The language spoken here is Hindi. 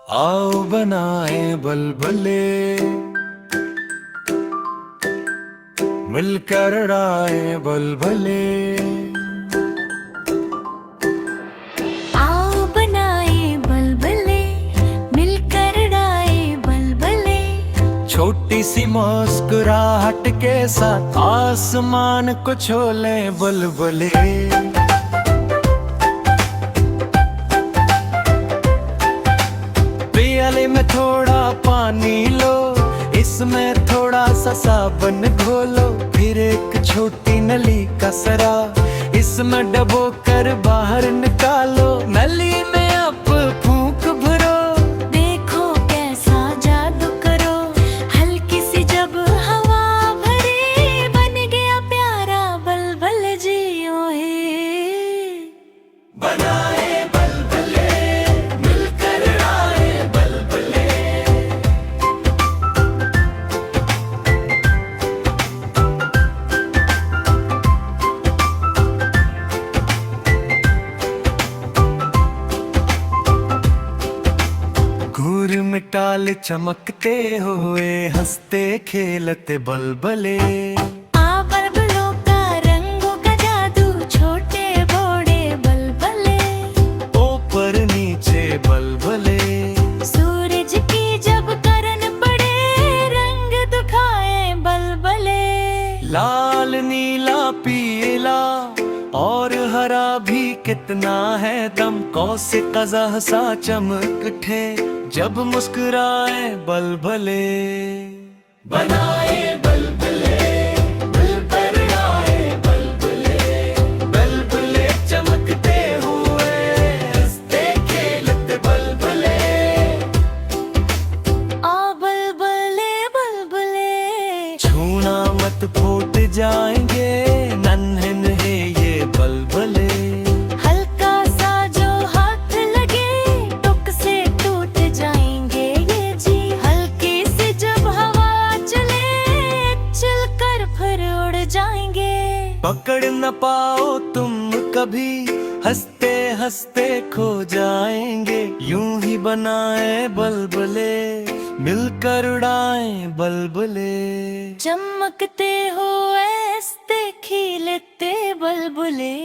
आओ बनाए बलबले, मिलकर उड़ाए बलबले। आओ बनाए बलबले, मिलकर उड़ाए बलबले। छोटी सी मुस्कुराहट के साथ आसमान को छोले बलबले। प्याले में थोड़ा पानी लो, इसमें थोड़ा सा साबन घोलो, फिर एक छोटी नली का सरा इसमें डबो कर बाहर निकालो। नली में अब फूंक भरो, देखो कैसा जादू करो। हल्की सी जब हवा भरे, बन गया प्यारा बलबल जी ओए। बनाए बलबले, मिलकर उड़ाए बलबले। घूर मिटाल चमकते हुए, हंसते खेलते बलबले। आ बलबलों का रंगों का जादू, छोटे बड़े बलबले। ऊपर नीचे बलबले, सूरज की जब करन पड़े, रंग दिखाए बलबले। लाल नीला पीला और हरा भी कितना है दम, कौसे कज़ा सा चमक उठे जब मुस्कुराए बलबले। बनाए बलबले, मिलकर उड़ाए बलबले। बलबले चमकते हुए, हंसते खेलते बलबले। आ बलबले बलबले, छूना मत फूट जाएंगे, नन्हे नन्हे ये बलबले। हल्का सा जो हाथ लगे, टुक से टूट जाएंगे ये जी। हल्की सी जब हवा चले, चलकर फिर उड़ जाएंगे। पकड़ न पाओ तुम कभी, हंसते हंसते खो जाएंगे। यूं ही बनाए बलबले, मिलकर उड़ाए बलबले। चमकते हुए, हंसते खिलते बलबले।